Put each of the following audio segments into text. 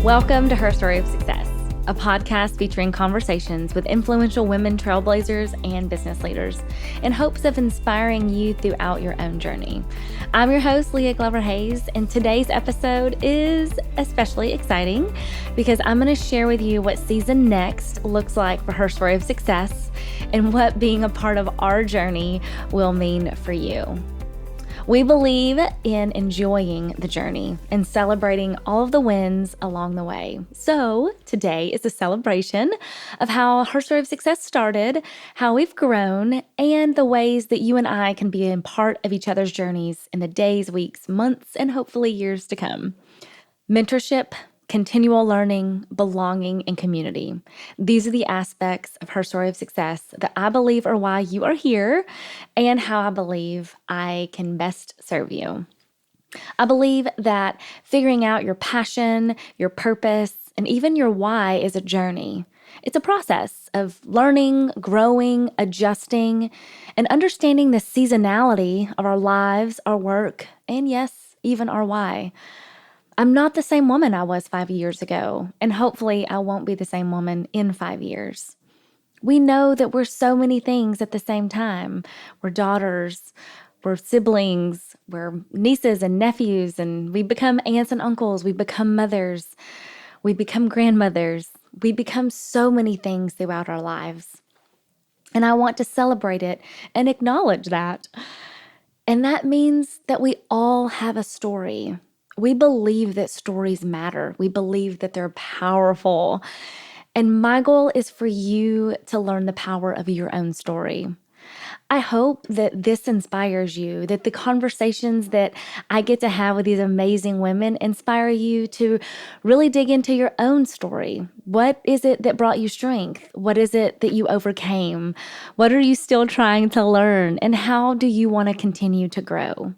Welcome to Her Story of Success, a podcast featuring conversations with influential women trailblazers and business leaders in hopes of inspiring you throughout your own journey. I'm your host, Leah Glover Hayes, and today's episode is especially exciting because I'm going to share with you what season next looks like for Her Story of Success and what being a part of our journey will mean for you. We believe in enjoying the journey and celebrating all of the wins along the way. So today is a celebration of how Her Story of Success started, how we've grown, and the ways that you and I can be a part of each other's journeys in the days, weeks, months, and hopefully years to come. Mentorship, continual learning, belonging, and community. These are the aspects of Her Story of Success that I believe are why you are here and how I believe I can best serve you. I believe that figuring out your passion, your purpose, and even your why is a journey. It's a process of learning, growing, adjusting, and understanding the seasonality of our lives, our work, and yes, even our why. I'm not the same woman I was 5 years ago, and hopefully I won't be the same woman in 5 years. We know that we're so many things at the same time. We're daughters, we're siblings, we're nieces and nephews, and we become aunts and uncles, we become mothers, we become grandmothers, we become so many things throughout our lives. And I want to celebrate it and acknowledge that. And that means that we all have a story. We believe that stories matter. We believe that they're powerful. And my goal is for you to learn the power of your own story. I hope that this inspires you, that the conversations that I get to have with these amazing women inspire you to really dig into your own story. What is it that brought you strength? What is it that you overcame? What are you still trying to learn? And how do you want to continue to grow?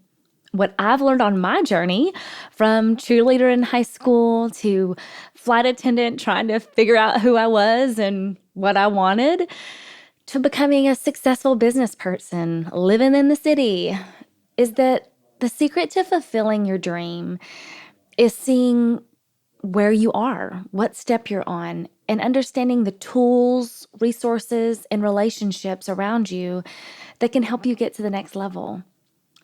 What I've learned on my journey, from cheerleader in high school to flight attendant trying to figure out who I was and what I wanted, to becoming a successful business person, living in the city, is that the secret to fulfilling your dream is seeing where you are, what step you're on, and understanding the tools, resources, and relationships around you that can help you get to the next level.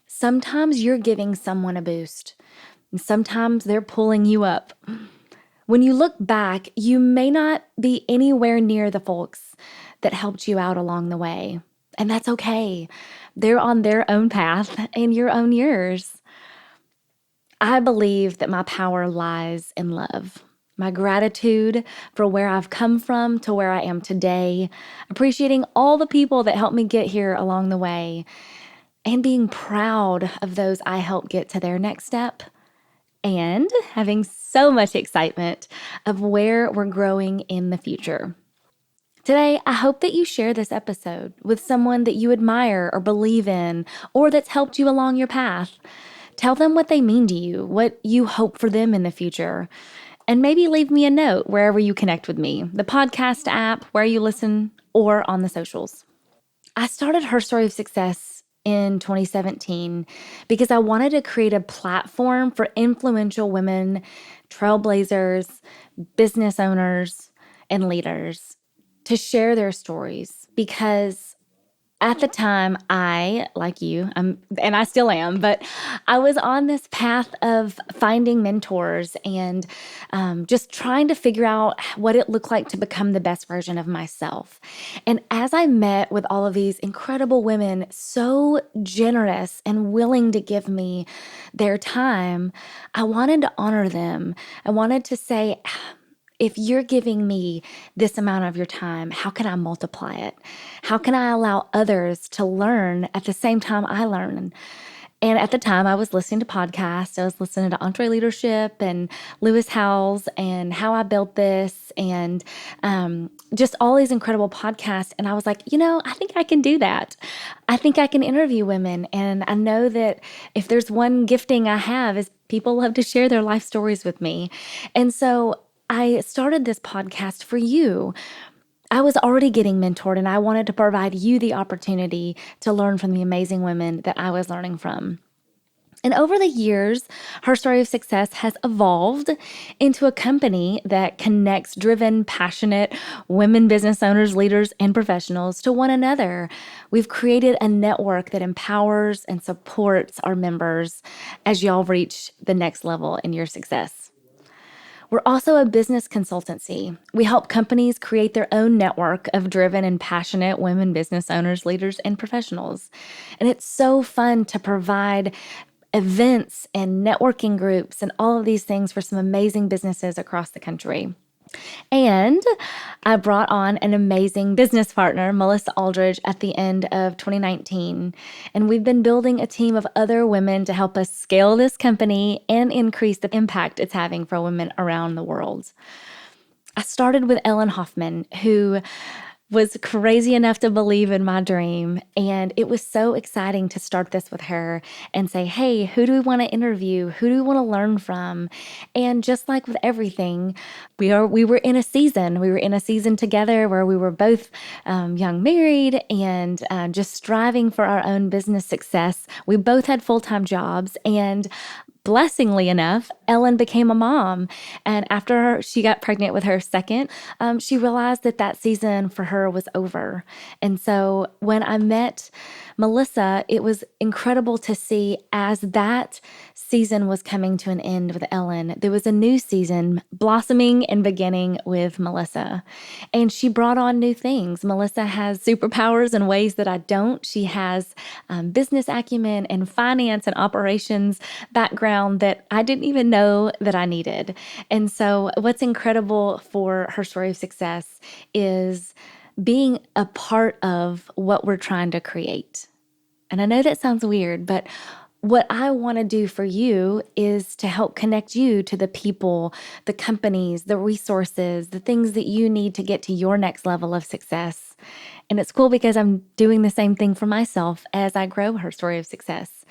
Sometimes you're giving someone a boost, and sometimes they're pulling you up. When you look back, you may not be anywhere near the folks that helped you out along the way, and that's okay. They're on their own path, and you're on yours. I believe that my power lies in love. My gratitude for where I've come from to where I am today, appreciating all the people that helped me get here along the way, and being proud of those I helped get to their next step, and having so much excitement of where we're growing in the future. Today, I hope that you share this episode with someone that you admire or believe in, or that's helped you along your path. Tell them what they mean to you, what you hope for them in the future, and maybe leave me a note wherever you connect with me, the podcast app, where you listen, or on the socials. I started Her Story of Success in 2017 because I wanted to create a platform for influential women, trailblazers, business owners, and leaders to share their stories. Because at the time, I, like you, and I still am, but I was on this path of finding mentors and just trying to figure out what it looked like to become the best version of myself. And as I met with all of these incredible women, so generous and willing to give me their time, I wanted to honor them. I wanted to say, if you're giving me this amount of your time, how can I multiply it? How can I allow others to learn at the same time I learn? And at the time, I was listening to podcasts. I was listening to EntreLeadership and Lewis Howes and How I Built This and just all these incredible podcasts. And I was like, I think I can do that. I think I can interview women. And I know that if there's one gifting I have is people love to share their life stories with me. And so I started this podcast for you. I was already getting mentored, and I wanted to provide you the opportunity to learn from the amazing women that I was learning from. And over the years, her story of success has evolved into a company that connects driven, passionate women business owners, leaders, and professionals to one another. We've created a network that empowers and supports our members as y'all reach the next level in your success. We're also a business consultancy. We help companies create their own network of driven and passionate women business owners, leaders, and professionals. And it's so fun to provide events and networking groups and all of these things for some amazing businesses across the country. And I brought on an amazing business partner, Melissa Aldridge, at the end of 2019. And we've been building a team of other women to help us scale this company and increase the impact it's having for women around the world. I started with Ellen Hoffman, who was crazy enough to believe in my dream. And it was so exciting to start this with her and say, hey, who do we want to interview? Who do we want to learn from? And just like with everything, we were in a season. We were in a season together where we were both young married and just striving for our own business success. We both had full-time jobs, and blessingly enough, Ellen became a mom. And after she got pregnant with her second, she realized that season for her was over. And so when I met Melissa, it was incredible to see as that season was coming to an end with Ellen, there was a new season blossoming and beginning with Melissa. And she brought on new things. Melissa has superpowers in ways that I don't. She has business acumen and finance and operations background that I didn't even know that I needed. And so what's incredible for her story of success is being a part of what we're trying to create. And I know that sounds weird, but what I want to do for you is to help connect you to the people, the companies, the resources, the things that you need to get to your next level of success. And it's cool because I'm doing the same thing for myself as I grow her story of success.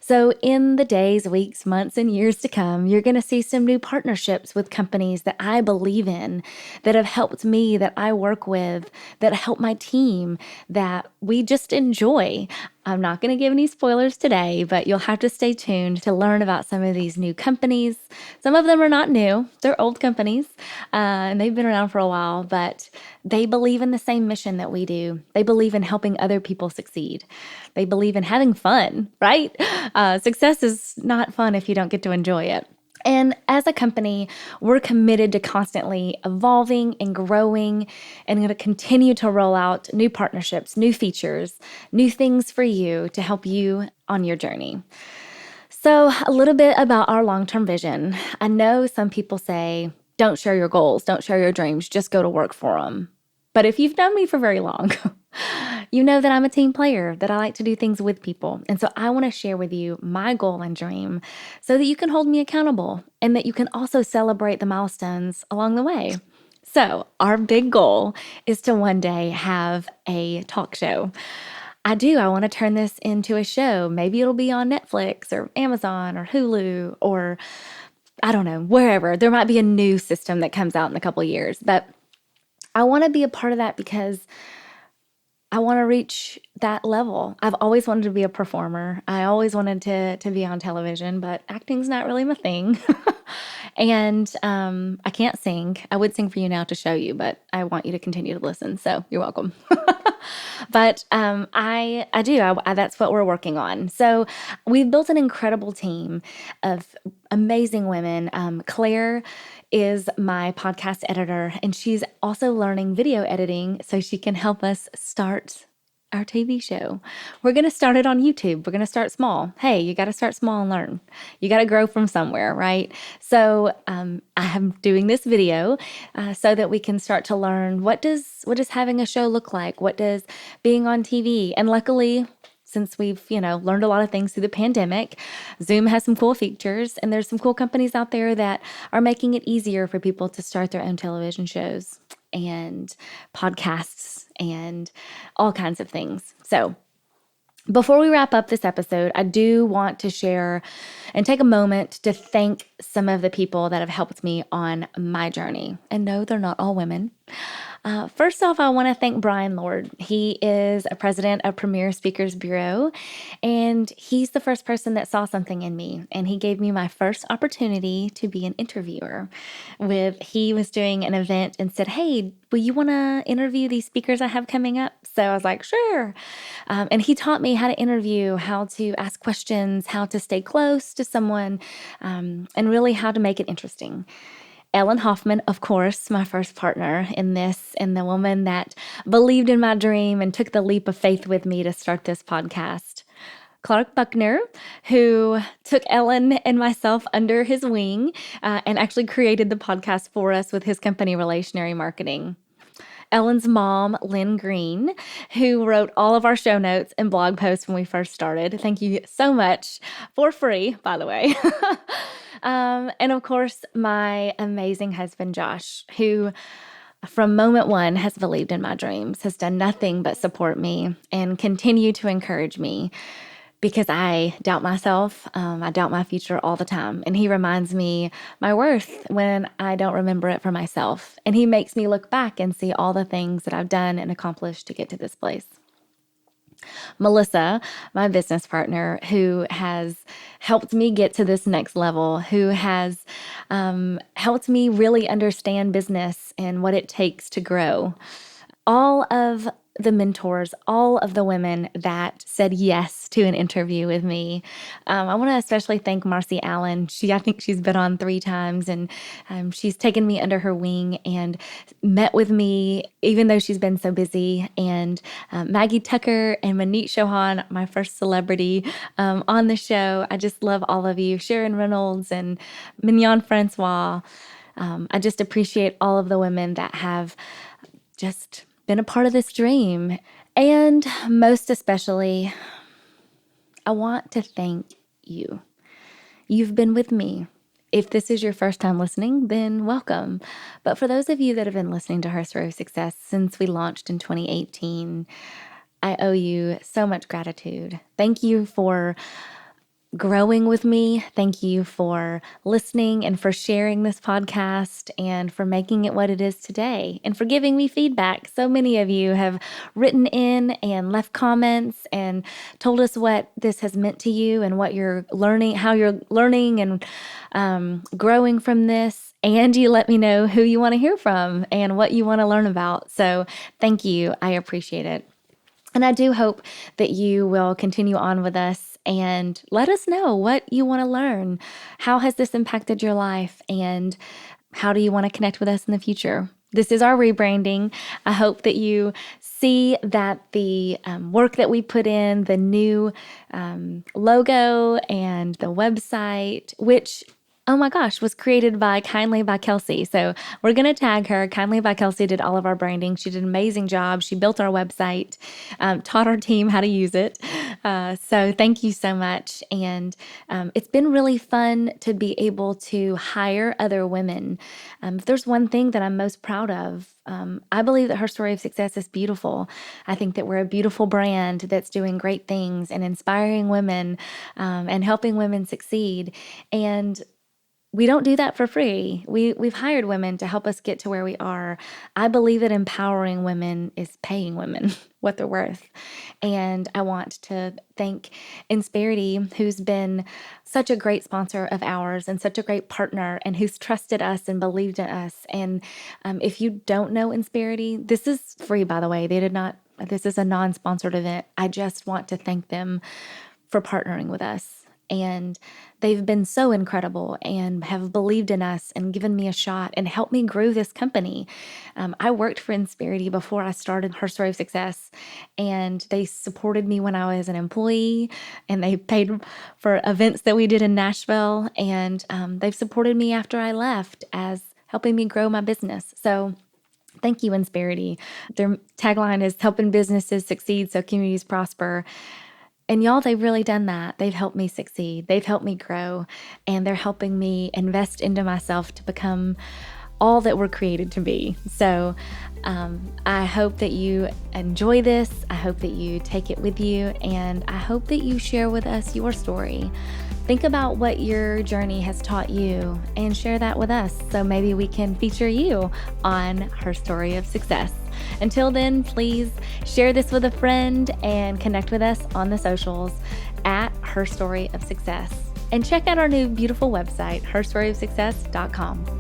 So in the days, weeks, months, and years to come, you're going to see some new partnerships with companies that I believe in, that have helped me, that I work with, that help my team, that we just enjoy. I'm not going to give any spoilers today, but you'll have to stay tuned to learn about some of these new companies. Some of them are not new. They're old companies, and they've been around for a while, but they believe in the same mission that we do. They believe in helping other people succeed. They believe in having fun, right? Success is not fun if you don't get to enjoy it. And as a company, we're committed to constantly evolving and growing, and going to continue to roll out new partnerships, new features, new things for you to help you on your journey. So a little bit about our long-term vision. I know some people say, don't share your goals, don't share your dreams, just go to work for them. But if you've known me for very long, you know that I'm a team player, that I like to do things with people. And so I want to share with you my goal and dream so that you can hold me accountable and that you can also celebrate the milestones along the way. So our big goal is to one day have a talk show. I want to turn this into a show. Maybe it'll be on Netflix or Amazon or Hulu or I don't know, wherever. There might be a new system that comes out in a couple of years, but I want to be a part of that because I want to reach that level. I've always wanted to be a performer. I always wanted to be on television, but acting's not really my thing. And I can't sing. I would sing for you now to show you, but I want you to continue to listen. So you're welcome. But I do. That's what we're working on. So we've built an incredible team of amazing women. Claire is my podcast editor, and she's also learning video editing so she can help us start our TV show. We're going to start it on YouTube. We're going to start small. Hey, you got to start small and learn. You got to grow from somewhere, right? So I am doing this video so that we can start to learn what does having a show look like? What does being on TV? And luckily, since we've, learned a lot of things through the pandemic, Zoom has some cool features, and there's some cool companies out there that are making it easier for people to start their own television shows and podcasts and all kinds of things. So before we wrap up this episode, I do want to share and take a moment to thank some of the people that have helped me on my journey. And no, they're not all women. First off, I want to thank Brian Lord. He is a president of Premier Speakers Bureau, and he's the first person that saw something in me, and he gave me my first opportunity to be an interviewer. He was doing an event and said, "Hey, will you want to interview these speakers I have coming up?" So I was like, "Sure." And he taught me how to interview, how to ask questions, how to stay close to someone, and really how to make it interesting. Ellen Hoffman, of course, my first partner in this, and the woman that believed in my dream and took the leap of faith with me to start this podcast. Clark Buckner, who took Ellen and myself under his wing and actually created the podcast for us with his company, Relationary Marketing. Ellen's mom, Lynn Green, who wrote all of our show notes and blog posts when we first started. Thank you so much, for free, by the way. And of course, my amazing husband, Josh, who from moment one has believed in my dreams, has done nothing but support me and continue to encourage me because I doubt myself. I doubt my future all the time. And he reminds me my worth when I don't remember it for myself. And he makes me look back and see all the things that I've done and accomplished to get to this place. Melissa, my business partner, who has helped me get to this next level, who has helped me really understand business and what it takes to grow. All of the mentors, all of the women that said yes to an interview with me. I want to especially thank Marcy Allen. I think she's been on 3 times, and she's taken me under her wing and met with me, even though she's been so busy. And Maggie Tucker and Manit Chauhan, my first celebrity on the show. I just love all of you. Sharon Reynolds and Mignon Francois. I just appreciate all of the women that have just been a part of this dream. And most especially, I want to thank you. You've been with me. If this is your first time listening, then welcome. But for those of you that have been listening to Her Story of Success since we launched in 2018, I owe you so much gratitude. Thank you for growing with me. Thank you for listening and for sharing this podcast and for making it what it is today and for giving me feedback. So many of you have written in and left comments and told us what this has meant to you and what you're learning, how you're learning and growing from this. And you let me know who you want to hear from and what you want to learn about. So thank you. I appreciate it. And I do hope that you will continue on with us and let us know what you want to learn. How has this impacted your life? And how do you want to connect with us in the future? This is our rebranding. I hope that you see that the work that we put in, the new logo and the website, which oh my gosh, was created by Kindly by Kelsea. So we're going to tag her. Kindly by Kelsea did all of our branding. She did an amazing job. She built our website, taught our team how to use it. So thank you so much. And it's been really fun to be able to hire other women. If there's one thing that I'm most proud of, I believe that Her Story of Success is beautiful. I think that we're a beautiful brand that's doing great things and inspiring women and helping women succeed. And we don't do that for free. We've hired women to help us get to where we are. I believe that empowering women is paying women what they're worth. And I want to thank Insperity, who's been such a great sponsor of ours and such a great partner and who's trusted us and believed in us. And if you don't know Insperity, this is free, by the way. This is a non-sponsored event. I just want to thank them for partnering with us. And they've been so incredible and have believed in us and given me a shot and helped me grow this company. I worked for Insperity before I started Her Story of Success, and they supported me when I was an employee, and they paid for events that we did in Nashville, and they've supported me after I left as helping me grow my business. So thank you, Insperity. Their tagline is helping businesses succeed so communities prosper. And y'all, they've really done that. They've helped me succeed. They've helped me grow. And they're helping me invest into myself to become all that we're created to be. So I hope that you enjoy this. I hope that you take it with you. And I hope that you share with us your story. Think about what your journey has taught you and share that with us so maybe we can feature you on Her Story of Success. Until then, please share this with a friend and connect with us on the socials at Her Story of Success. And check out our new beautiful website, herstoryofsuccess.com.